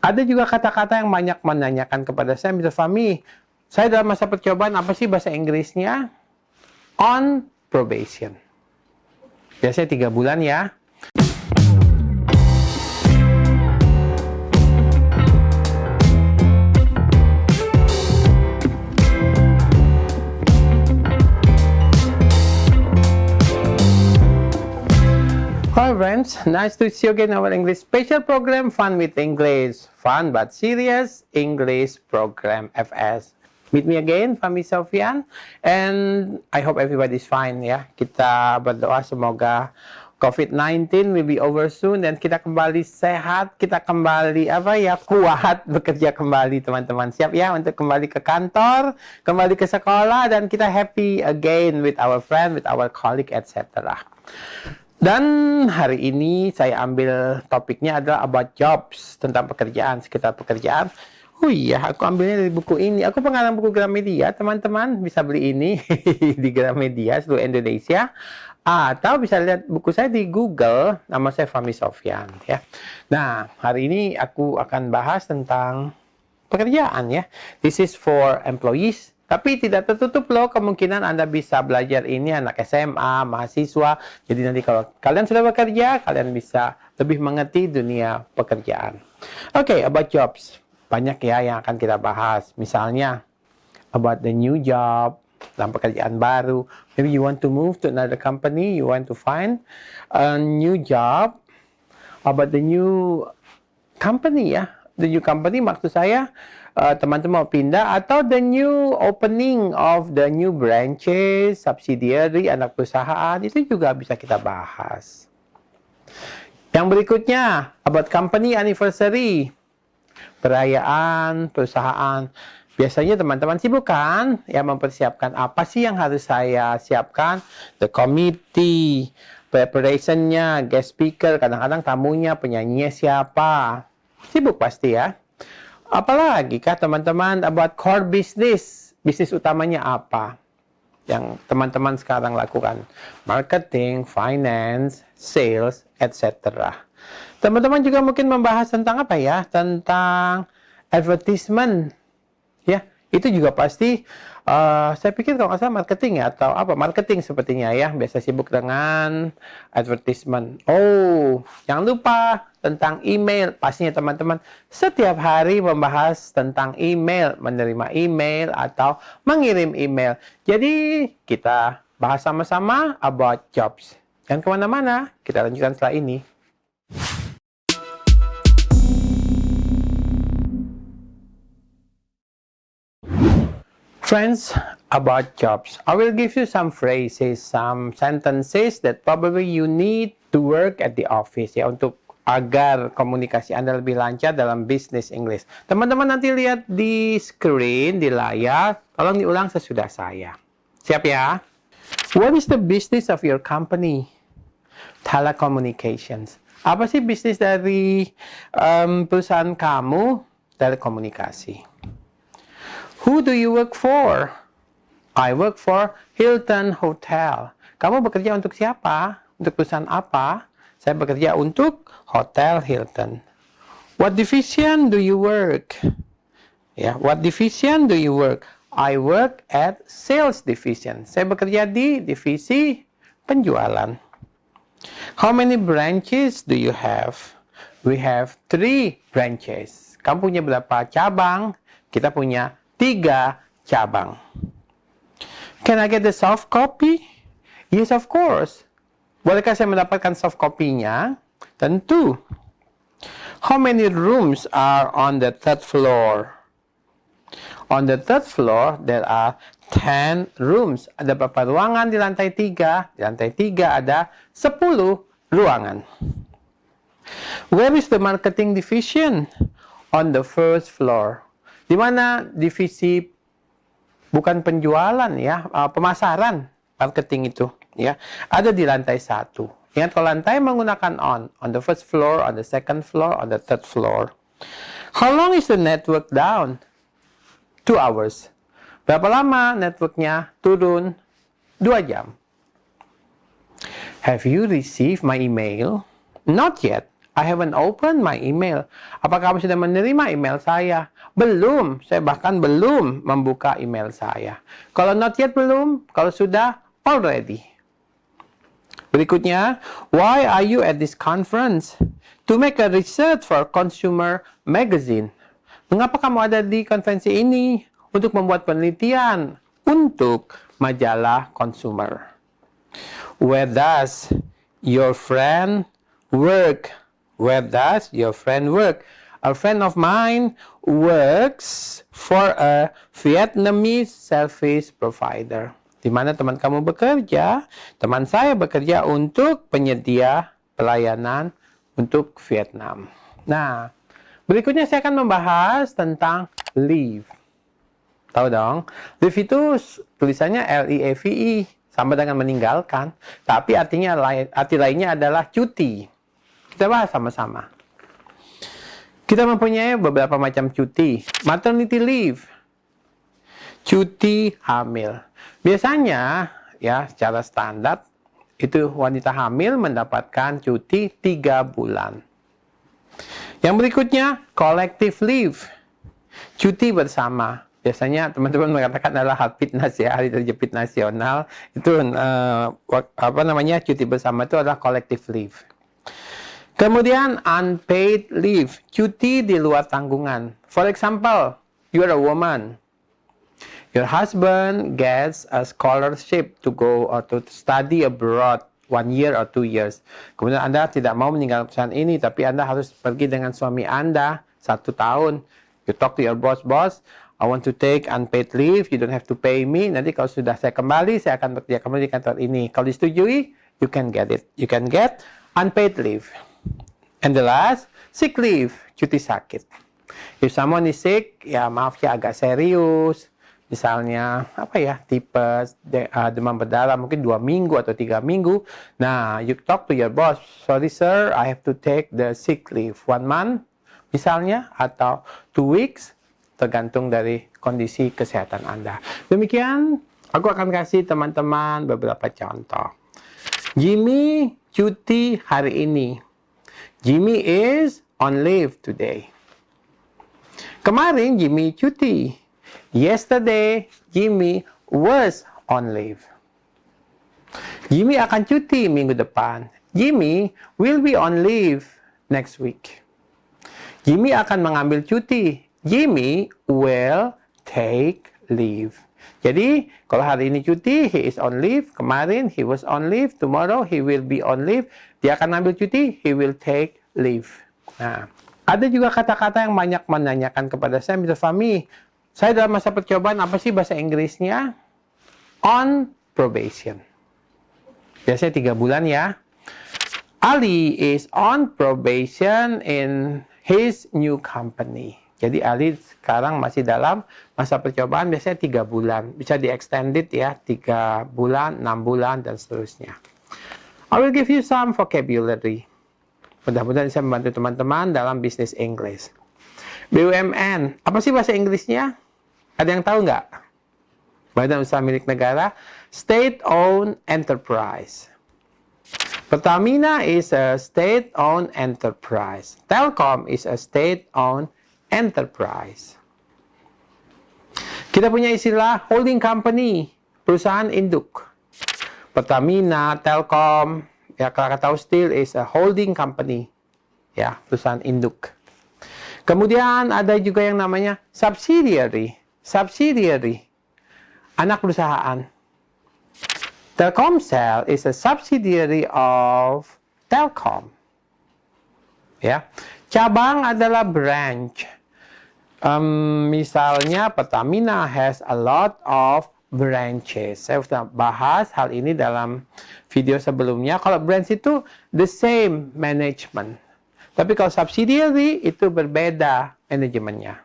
Ada juga kata-kata yang banyak menanyakan kepada saya, Mr. Fahmi, saya dalam masa percobaan, apa sih bahasa Inggrisnya? On probation. Biasanya 3 bulan ya. Hi friends, nice to see you again in our English special program, Fun with English. Fun but serious English program, FS. Meet me again, Fahmi Sofyan. And I hope everybody's fine ya. Kita berdoa semoga COVID-19 will be over soon dan kita kembali sehat, kita kembali kuat bekerja kembali teman-teman. Siap ya untuk kembali ke kantor, kembali ke sekolah, dan kita happy again with our friend, with our colleague, etc. Dan hari ini saya ambil topiknya adalah about jobs, tentang pekerjaan, sekitar pekerjaan. Oh iya, aku ambilnya dari buku ini. Aku pengarang buku Gramedia, teman-teman. Bisa beli ini di Gramedia seluruh Indonesia. Atau bisa lihat buku saya di Google, nama saya Fahmi Sofyan. Ya. Nah, hari ini aku akan bahas tentang pekerjaan ya. This is for employees. Tapi tidak tertutup loh, kemungkinan Anda bisa belajar ini anak SMA, mahasiswa. Jadi nanti kalau kalian sudah bekerja, kalian bisa lebih mengerti dunia pekerjaan. Oke, about jobs. Banyak ya yang akan kita bahas. Misalnya, about the new job, tentang pekerjaan baru. Maybe you want to move to another company, you want to find a new job. About the new company ya. The new company maksud saya, teman-teman mau pindah, atau the new opening of the new branches, subsidiary, anak perusahaan, itu juga bisa kita bahas. Yang berikutnya, about company anniversary, perayaan perusahaan. Biasanya teman-teman sibuk kan, ya mempersiapkan apa sih yang harus saya siapkan, the committee, preparationnya, guest speaker, kadang-kadang tamunya, penyanyinya siapa. Sibuk pasti ya. Apalagi kah teman-teman about core business. Bisnis utamanya apa? Yang teman-teman sekarang lakukan. Marketing, finance, sales, etc. Teman-teman juga mungkin membahas tentang apa ya? Tentang advertisement. Ya, itu juga pasti saya pikir kalau nggak salah marketing ya, atau apa, marketing sepertinya ya, biasa sibuk dengan advertisement. Oh, jangan lupa tentang email, pastinya teman-teman setiap hari membahas tentang email, menerima email atau mengirim email. Jadi kita bahas sama-sama about jobs. Jangan kemana-mana, kita lanjutkan setelah ini. Friends, about jobs. I will give you some phrases, some sentences that probably you need to work at the office ya, untuk agar komunikasi Anda lebih lancar dalam business English. Teman-teman nanti lihat di screen, di layar, tolong diulang sesudah saya. Siap ya? What is the business of your company? Telecommunications. Apa sih bisnis dari perusahaan kamu? Telekomunikasi. Who do you work for? I work for Hilton Hotel. Kamu bekerja untuk siapa? Untuk perusahaan apa? Saya bekerja untuk Hotel Hilton. What division do you work? Ya, what division do you work? I work at sales division. Saya bekerja di divisi penjualan. How many branches do you have? We have 3 branches. Kamu punya berapa cabang? Kita punya 3 cabang. Can I get the soft copy? Yes, of course. Bolehkah saya mendapatkan soft copy-nya? Tentu. How many rooms are on the 3rd floor? On the 3rd floor, there are 10 rooms. Ada berapa ruangan di lantai 3? Di lantai 3 ada 10 ruangan. Where is the marketing division? On the 1st floor. Di mana divisi bukan penjualan ya, pemasaran, marketing itu ya, ada di lantai 1. Ingat, kalau lantai menggunakan on the 1st floor, on the 2nd floor, on the 3rd floor. How long is the network down? 2 hours. Berapa lama networknya turun? 2 jam. Have you received my email? Not yet. I haven't opened my email. Apakah kamu sudah menerima email saya? Belum. Saya bahkan belum membuka email saya. Kalau not yet belum, kalau sudah already. Berikutnya, why are you at this conference? To make a research for consumer magazine. Mengapa kamu ada di konferensi ini? Untuk membuat penelitian untuk majalah consumer. Where does your friend work? Where does your friend work? A friend of mine works for a Vietnamese service provider. Di mana teman kamu bekerja? Teman saya bekerja untuk penyedia pelayanan untuk Vietnam. Nah, berikutnya saya akan membahas tentang leave. Tahu dong? Leave itu tulisannya L-I-E-V-E, sama dengan meninggalkan. Tapi arti lainnya adalah cuti. Kita bahas sama-sama. Kita mempunyai beberapa macam cuti. Maternity leave. Cuti hamil. Biasanya, ya, secara standar, itu wanita hamil mendapatkan cuti 3 bulan. Yang berikutnya, collective leave. Cuti bersama. Biasanya teman-teman mengatakan adalah Hapitnas, ya, Hari Terjepit Nasional. Itu cuti bersama itu adalah collective leave. Kemudian unpaid leave, cuti di luar tanggungan. For example, you are a woman. Your husband gets a scholarship to go or to study abroad 1 year or 2 years. Kemudian Anda tidak mau meninggalkan perusahaan ini, tapi Anda harus pergi dengan suami Anda 1 tahun. You talk to your boss, I want to take unpaid leave, you don't have to pay me. Nanti kalau sudah saya kembali, saya akan bekerja kembali di kantor ini. Kalau disetujui, you can get it. You can get unpaid leave. And the last, sick leave, cuti sakit. If someone is sick, ya maaf ya agak serius. Misalnya, tipes, demam berdarah, mungkin 2 minggu atau 3 minggu. Nah, you talk to your boss, sorry sir, I have to take the sick leave 1 month, misalnya, atau 2 weeks, tergantung dari kondisi kesehatan Anda. Demikian, aku akan kasih teman-teman beberapa contoh. Jimmy cuti hari ini. Jimmy is on leave today. Kemarin Jimmy cuti. Yesterday, Jimmy was on leave. Jimmy akan cuti minggu depan. Jimmy will be on leave next week. Jimmy akan mengambil cuti. Jimmy will take leave. Jadi, kalau hari ini cuti, he is on leave. Kemarin, he was on leave. Tomorrow, he will be on leave. Dia akan ambil cuti, he will take leave. Nah, ada juga kata-kata yang banyak menanyakan kepada saya, Mr. Fahmi, saya dalam masa percobaan, apa sih bahasa Inggrisnya? On probation. Biasanya 3 bulan ya. Ali is on probation in his new company. Jadi Ali sekarang masih dalam masa percobaan, biasanya 3 bulan. Bisa di-extended ya, 3 bulan, 6 bulan, dan seterusnya. I will give you some vocabulary. Mudah-mudahan bisa membantu teman-teman dalam bisnis Inggris. BUMN, apa sih bahasa Inggrisnya? Ada yang tahu nggak? Badan Usaha Milik Negara, State-Owned Enterprise. Pertamina is a state-owned enterprise. Telkom is a state-owned enterprise. Kita punya istilah holding company, perusahaan induk. Pertamina, Telkom, ya Krakatau Steel is a holding company, ya perusahaan induk. Kemudian ada juga yang namanya subsidiary, anak perusahaan. Telkomsel is a subsidiary of Telkom. Ya, cabang adalah branch. Misalnya Pertamina has a lot of branches. Saya sudah bahas hal ini dalam video sebelumnya. Kalau branch itu the same management. Tapi kalau subsidiary itu berbeda manajemennya.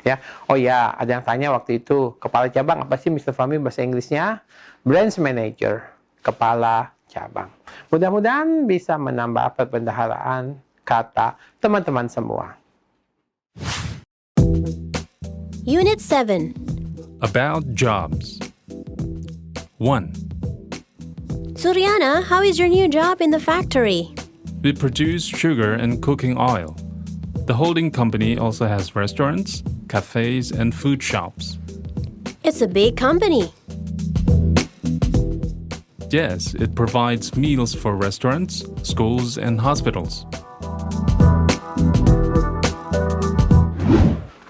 Ya. Oh ya, ada yang tanya waktu itu, kepala cabang apa sih Mr. Fahmi bahasa Inggrisnya? Branch manager, kepala cabang. Mudah-mudahan bisa menambah perbendaharaan kata teman-teman semua. Unit 7. About jobs. 1. Suryana, how is your new job in the factory? We produce sugar and cooking oil. The holding company also has restaurants, cafes, and food shops. It's a big company. Yes, it provides meals for restaurants, schools, and hospitals.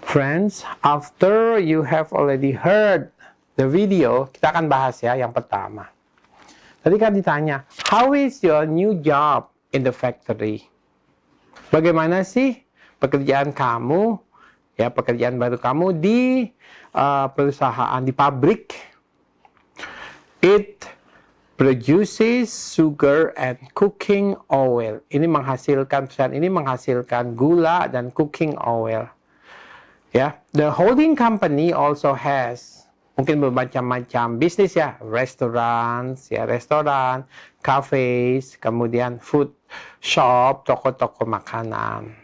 Friends, after you have already heard the video, kita akan bahas ya yang pertama. Tadi kan ditanya, how is your new job in the factory? Bagaimana sih pekerjaan kamu, ya pekerjaan baru kamu di perusahaan, di pabrik? It produces sugar and cooking oil. Perusahaan ini menghasilkan gula dan cooking oil. Ya, the holding company also has mungkin bermacam-macam bisnis ya, restoran, cafes, kemudian food shop, toko-toko makanan.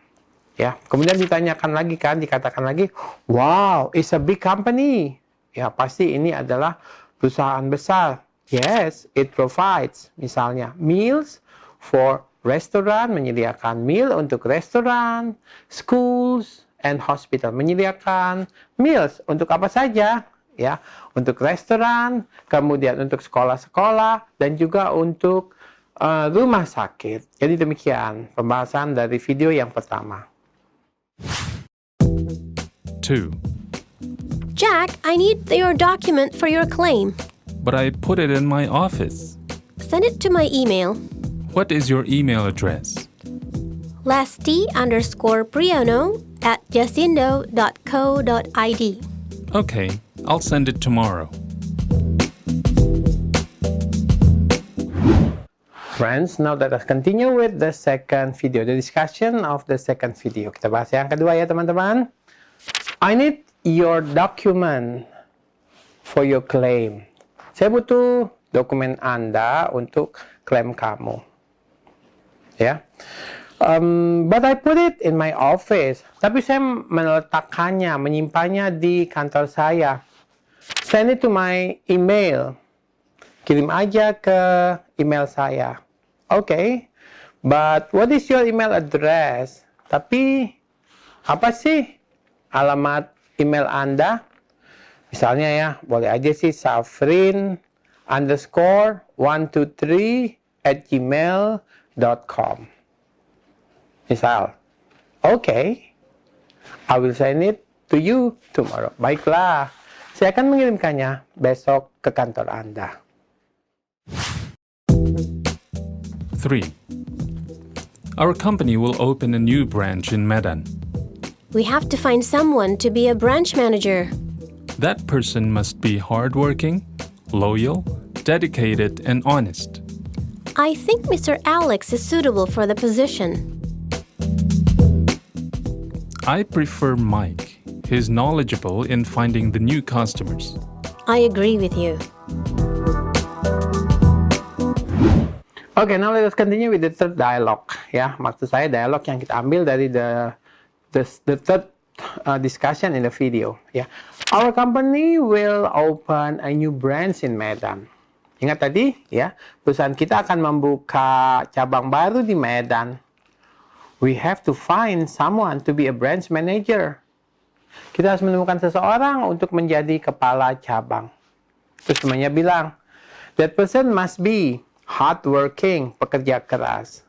Ya, kemudian dikatakan lagi, wow, it's a big company. Ya, pasti ini adalah perusahaan besar. Yes, it provides, misalnya, meals for restaurant, menyediakan meal untuk restoran, schools, and hospital, menyediakan meals untuk apa saja, ya, untuk restoran, kemudian untuk sekolah-sekolah, dan juga untuk rumah sakit. Jadi demikian pembahasan dari video yang pertama. 2. Jack, I need your document for your claim. But I put it in my office. Send it to my email. What is your email address? Lesty_Priano@jacindo.co.id. Okay, I'll send it tomorrow. Friends, now let us continue with the second video, the discussion of the second video. Kita bahas yang kedua ya teman-teman. I need your document for your claim. Saya butuh dokumen Anda untuk klaim kamu. Ya. But I put it in my office. Tapi saya meletakkannya, menyimpannya di kantor saya. Send it to my email. Kirim aja ke email saya. Okay. But what is your email address? Tapi apa sih alamat email Anda? Misalnya ya, boleh aja sih safrin_123@gmail.com. Misal, okay, I will send it to you tomorrow. Baiklah, saya akan mengirimkannya besok ke kantor Anda. 3. Our company will open a new branch in Medan. We have to find someone to be a branch manager. That person must be hardworking, loyal, dedicated, and honest. I think Mr. Alex is suitable for the position. I prefer Mike. He's knowledgeable in finding the new customers. I agree with you. Okay, now let us continue with the third dialogue. Ya, maksud saya dialog yang kita ambil dari the third discussion in the video. Ya, our company will open a new branch in Medan. Ingat tadi, ya, perusahaan kita akan membuka cabang baru di Medan. We have to find someone to be a branch manager. Kita harus menemukan seseorang untuk menjadi kepala cabang. Terus temannya bilang, that person must be hardworking, pekerja keras,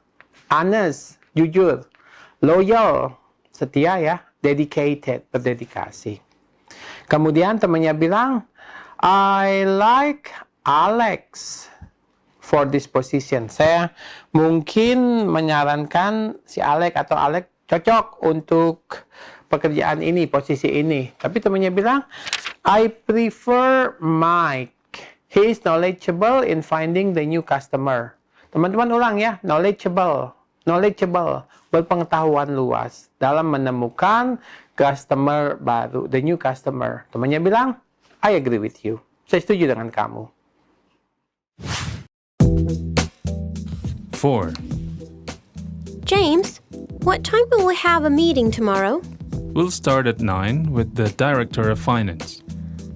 honest, jujur, loyal, setia ya, dedicated, berdedikasi. Kemudian temannya bilang, I like Alex for this position. Saya mungkin menyarankan si Alex atau Alex cocok untuk pekerjaan ini, posisi ini. Tapi temannya bilang, I prefer Mike. He is knowledgeable in finding the new customer. Teman-teman ulang ya, knowledgeable, berpengetahuan luas dalam menemukan customer baru, the new customer. Temannya bilang, I agree with you. Saya setuju dengan kamu. 4. James, what time will we have a meeting tomorrow? We'll start at 9 with the Director of Finance.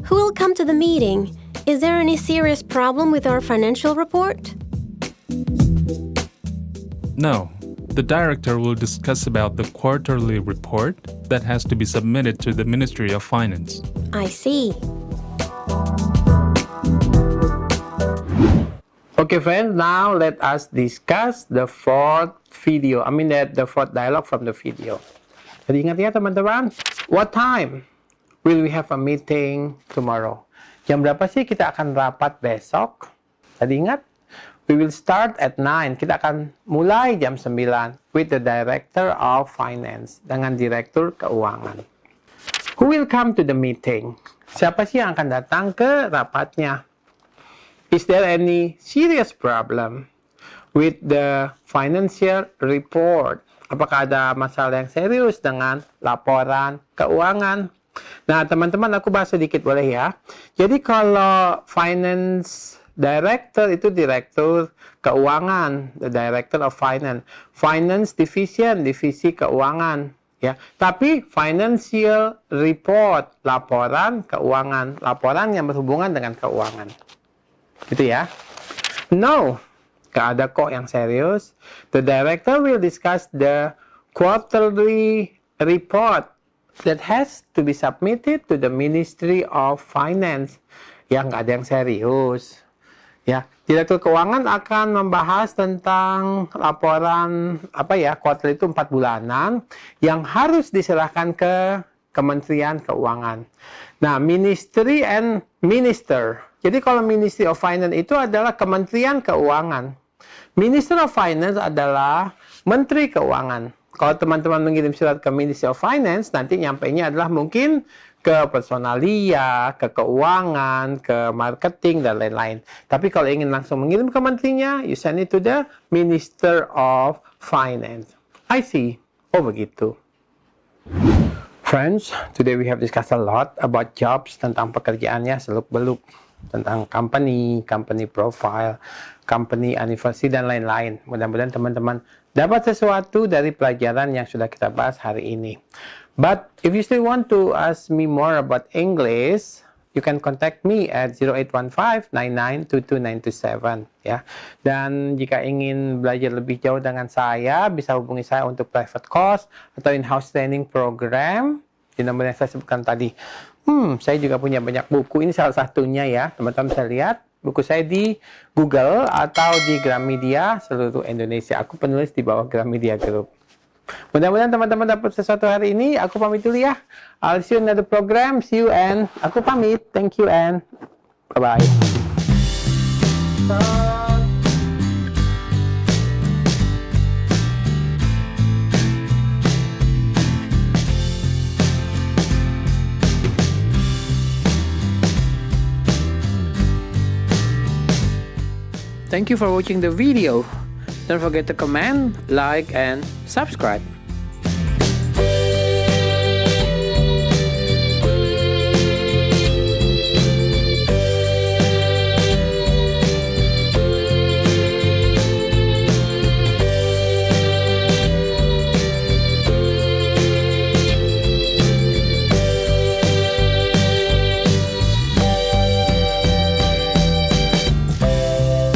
Who will come to the meeting? Is there any serious problem with our financial report? No, the director will discuss about the quarterly report that has to be submitted to the Ministry of Finance. I see. Okay, friends, now let us discuss the fourth video. The fourth dialogue from the video. Jadi ingat ya teman-teman, what time will we have a meeting tomorrow? Jam berapa sih kita akan rapat besok? Tadi ingat? We will start at 9. Kita akan mulai jam 9 with the Director of Finance, dengan Direktur Keuangan. Who will come to the meeting? Siapa sih yang akan datang ke rapatnya? Is there any serious problem with the financial report? Apakah ada masalah yang serius dengan laporan keuangan? Nah, teman-teman, aku bahas sedikit boleh ya? Jadi kalau finance director itu direktur keuangan, the director of finance. Finance division, divisi keuangan, ya. Tapi financial report, laporan keuangan, laporan yang berhubungan dengan keuangan. Gitu ya. No, gak ada kok yang serius. The director will discuss the quarterly report that has to be submitted to the Ministry of Finance. Ya, nggak ada yang serius. Ya, Direktur Keuangan akan membahas tentang laporan kuartal itu 4 bulanan yang harus diserahkan ke Kementerian Keuangan. Nah, Ministry and Minister. Jadi kalau Ministry of Finance itu adalah Kementerian Keuangan. Minister of Finance adalah Menteri Keuangan. Kalau teman-teman mengirim surat ke Ministry of Finance, nanti nyampainya adalah mungkin ke personalia, ke keuangan, ke marketing, dan lain-lain. Tapi kalau ingin langsung mengirim ke menterinya, you send it to the Minister of Finance. I see. Oh, begitu. Friends, today we have discussed a lot about jobs, tentang pekerjaannya seluk-beluk, tentang company profile, company anniversary, dan lain-lain. Mudah-mudahan teman-teman dapat sesuatu dari pelajaran yang sudah kita bahas hari ini. But if you still want to ask me more about English, you can contact me at 0815-9922-927, ya. Dan jika ingin belajar lebih jauh dengan saya, bisa hubungi saya untuk private course atau in-house training program di nomor yang saya sebutkan tadi. Saya juga punya banyak buku. Ini salah satunya ya, teman-teman bisa lihat. Buku saya di Google atau di Gramedia seluruh Indonesia. Aku penulis di bawah Gramedia Group. Mudah-mudahan teman-teman dapat sesuatu hari ini. Aku pamit dulu ya. I'll see you in another program. See you and aku pamit. Thank you and bye-bye. Thank you for watching the video. Don't forget to comment, like, and subscribe.